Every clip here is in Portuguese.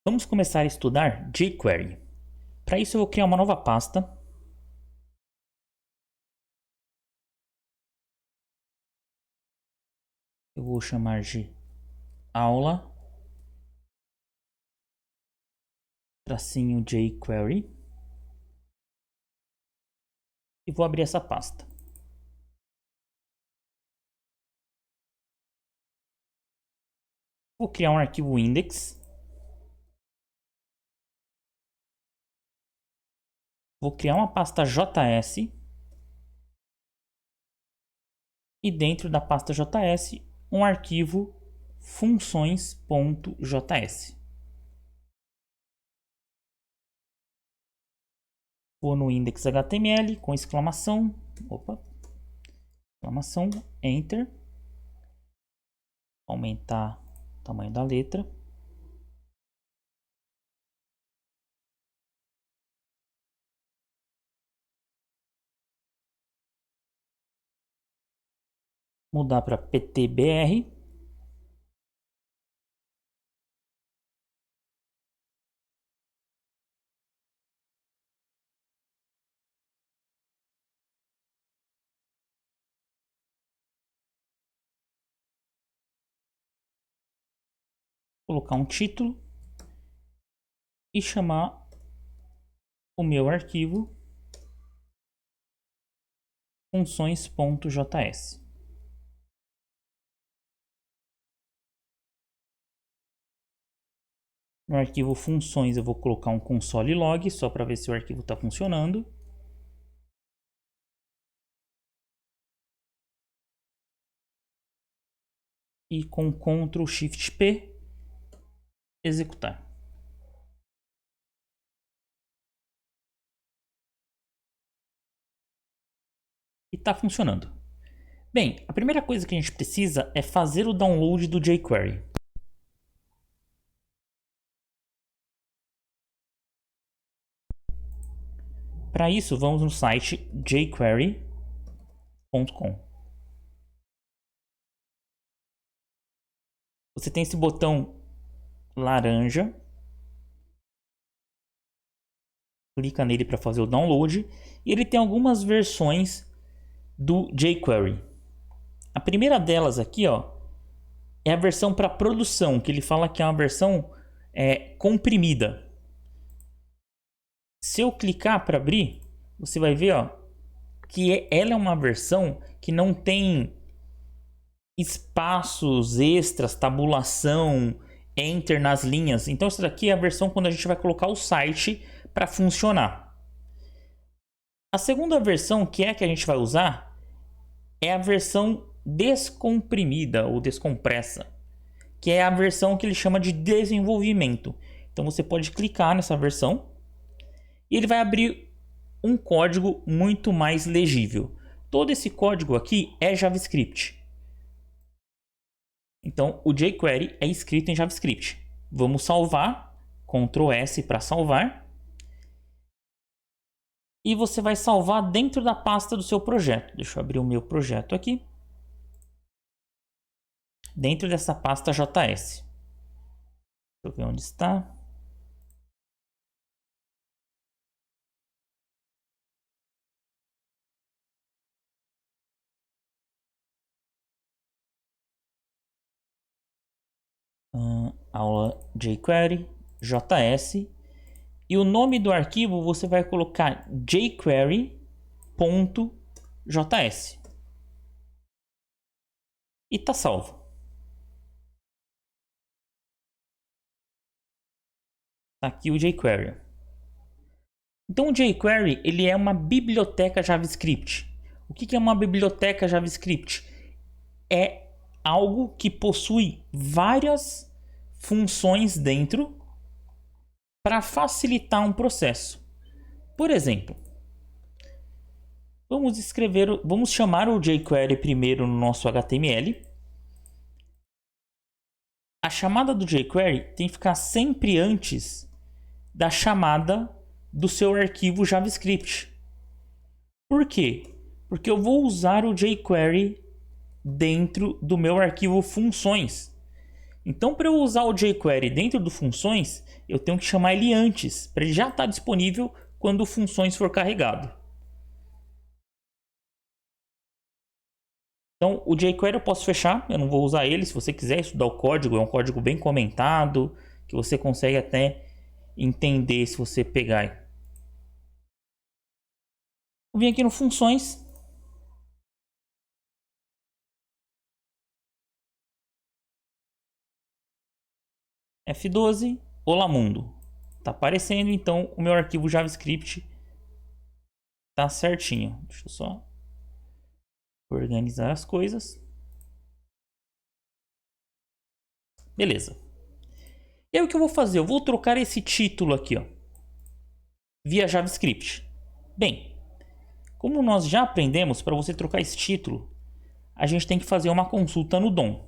Vamos começar a estudar jQuery. Para isso eu vou criar uma nova pasta. Eu vou chamar de aula tracinho jQuery e vou abrir essa pasta. Vou criar um arquivo index. Vou criar uma pasta JS. E dentro da pasta JS, um arquivo funções.js. Vou no index.html com exclamação. Exclamação, enter. Aumentar o tamanho da letra. Mudar para PTBR. Colocar um título e chamar o meu arquivo funções.js. No arquivo funções eu vou colocar um console log só para ver se o arquivo está funcionando. E com Ctrl Shift P executar. E está funcionando. Bem, a primeira coisa que a gente precisa é fazer o download do jQuery. Para isso, vamos no site jQuery.com. Você tem esse botão laranja. Clica nele para fazer o download. E ele tem algumas versões do jQuery. A primeira delas aqui, é a versão para produção, que ele fala que é uma versão comprimida. Se eu clicar para abrir, você vai ver que ela é uma versão que não tem espaços extras, tabulação, enter nas linhas. Então essa daqui é a versão quando a gente vai colocar o site para funcionar. A segunda versão que a gente vai usar é a versão descomprimida ou descompressa, que é a versão que ele chama de desenvolvimento. Então você pode clicar nessa versão e ele vai abrir um código muito mais legível. Todo esse código aqui é JavaScript. Então o jQuery é escrito em JavaScript. Vamos salvar, Ctrl S para salvar. E você vai salvar dentro da pasta do seu projeto. Deixa eu abrir o meu projeto aqui. Dentro dessa pasta JS. Deixa eu ver onde está. Aula jQuery, JS. E o nome do arquivo você vai colocar jQuery.js. E está salvo. Tá aqui o jQuery. Então o jQuery ele é uma biblioteca JavaScript. O que é uma biblioteca JavaScript? É algo que possui várias funções dentro para facilitar um processo. Por exemplo, vamos chamar o jQuery primeiro no nosso HTML. A chamada do jQuery tem que ficar sempre antes da chamada do seu arquivo JavaScript. Por quê? Porque eu vou usar o jQuery dentro do meu arquivo funções. Então, para eu usar o jQuery dentro do funções, eu tenho que chamar ele antes, para ele já estar disponível quando o funções for carregado. Então, o jQuery eu posso fechar, eu não vou usar ele. Se você quiser estudar o código, é um código bem comentado, que você consegue até entender se você pegar. Eu vim aqui no funções. F12, olá mundo. Tá aparecendo, então o meu arquivo JavaScript tá certinho. Deixa eu só organizar as coisas. Beleza. E aí o que eu vou fazer? Eu vou trocar esse título aqui, ó, via JavaScript. Bem, como nós já aprendemos, para você trocar esse título, a gente tem que fazer uma consulta no DOM.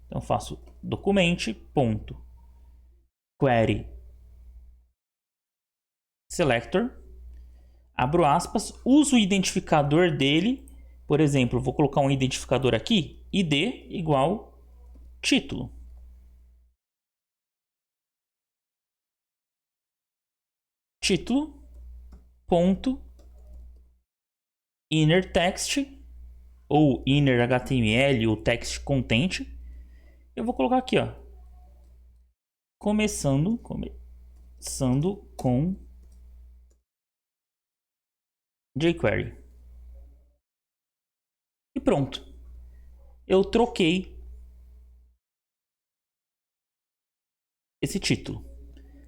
Então eu faço document.query selector, abro aspas, uso o identificador dele. Por exemplo, vou colocar um identificador aqui, id igual título. Título ponto inner text ou inner HTML ou text content. Eu vou colocar aqui, ó, começando com jQuery. E pronto. Eu troquei esse título.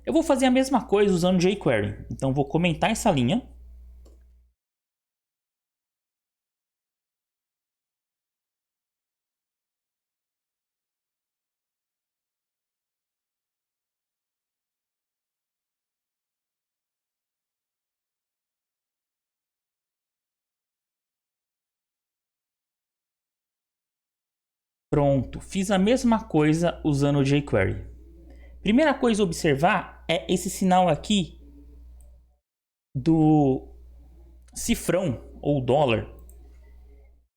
Eu vou fazer a mesma coisa usando jQuery. Então vou comentar essa linha. Pronto, fiz a mesma coisa usando o jQuery. Primeira coisa a observar é esse sinal aqui do cifrão ou dólar.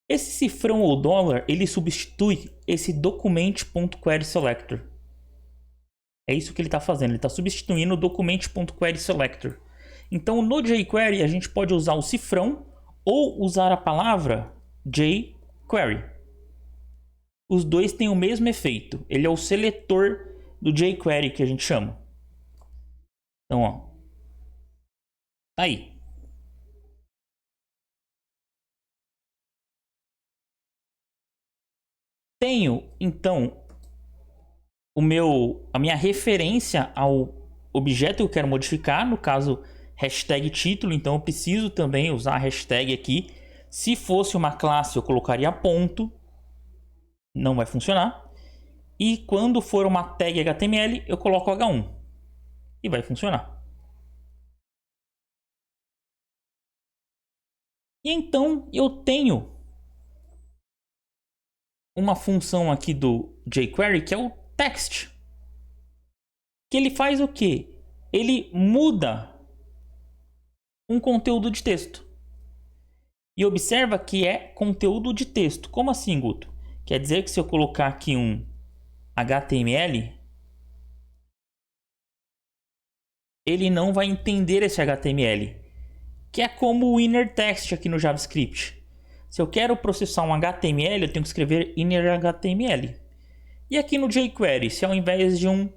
Esse cifrão ou dólar, ele substitui esse document.querySelector. É isso que ele está fazendo, ele está substituindo o document.querySelector. Então no jQuery a gente pode usar o cifrão ou usar a palavra jQuery. Os dois têm o mesmo efeito. Ele é o seletor do jQuery que a gente chama. Então, ó, tá aí. Tenho, então, a minha referência ao objeto que eu quero modificar, no caso, hashtag título. Então, eu preciso também usar a hashtag aqui. Se fosse uma classe, eu colocaria ponto. Não vai funcionar. E quando for uma tag HTML, eu coloco H1 e vai funcionar. E então eu tenho uma função aqui do jQuery que é o text. Que ele faz o quê? Ele muda um conteúdo de texto. E observa que é conteúdo de texto. Como assim, Guto? Quer dizer que se eu colocar aqui um HTML, ele não vai entender esse HTML, que é como o inner text aqui no JavaScript. Se eu quero processar um HTML, eu tenho que escrever inner HTML. E aqui no jQuery, se ao invés de um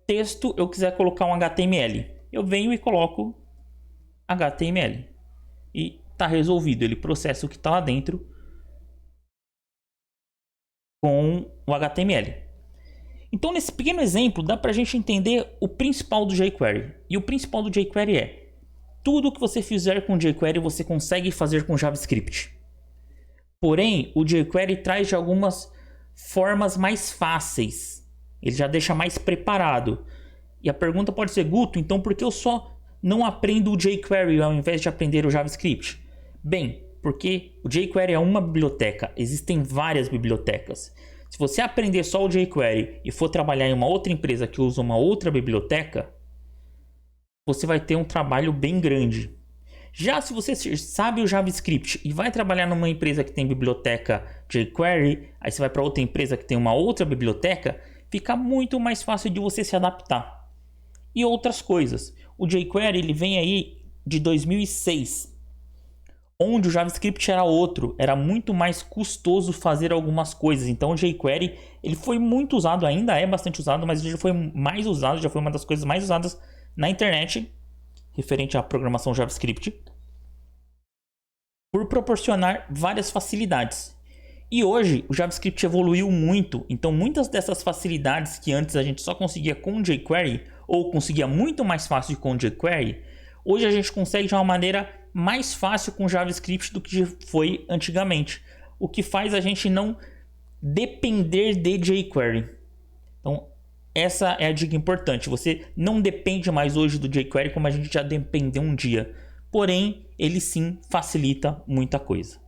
texto eu quiser colocar um HTML, eu venho e coloco HTML. E está resolvido, ele processa o que está lá dentro com o HTML. Então, nesse pequeno exemplo, dá para a gente entender o principal do jQuery. E o principal do jQuery é: tudo que você fizer com jQuery, você consegue fazer com JavaScript. Porém, o jQuery traz de algumas formas mais fáceis. Ele já deixa mais preparado. E a pergunta pode ser: Guto, então por que eu só não aprendo o jQuery ao invés de aprender o JavaScript? Bem, porque o jQuery é uma biblioteca. Existem várias bibliotecas. Se você aprender só o jQuery e for trabalhar em uma outra empresa que usa uma outra biblioteca, você vai ter um trabalho bem grande. Já se você sabe o JavaScript e vai trabalhar numa empresa que tem biblioteca jQuery, aí você vai para outra empresa que tem uma outra biblioteca, fica muito mais fácil de você se adaptar. E outras coisas. O jQuery ele vem aí de 2006, onde o JavaScript era outro, era muito mais custoso fazer algumas coisas. Então o jQuery ele foi muito usado, ainda é bastante usado, mas ele já foi mais usado, já foi uma das coisas mais usadas na internet, referente à programação JavaScript, por proporcionar várias facilidades. E hoje o JavaScript evoluiu muito, então muitas dessas facilidades que antes a gente só conseguia com o jQuery, ou conseguia muito mais fácil com o jQuery, hoje a gente consegue de uma maneira mais fácil com JavaScript do que foi antigamente. O que faz a gente não depender de jQuery. Então, essa é a dica importante. Você não depende mais hoje do jQuery como a gente já dependeu um dia. Porém, ele sim facilita muita coisa.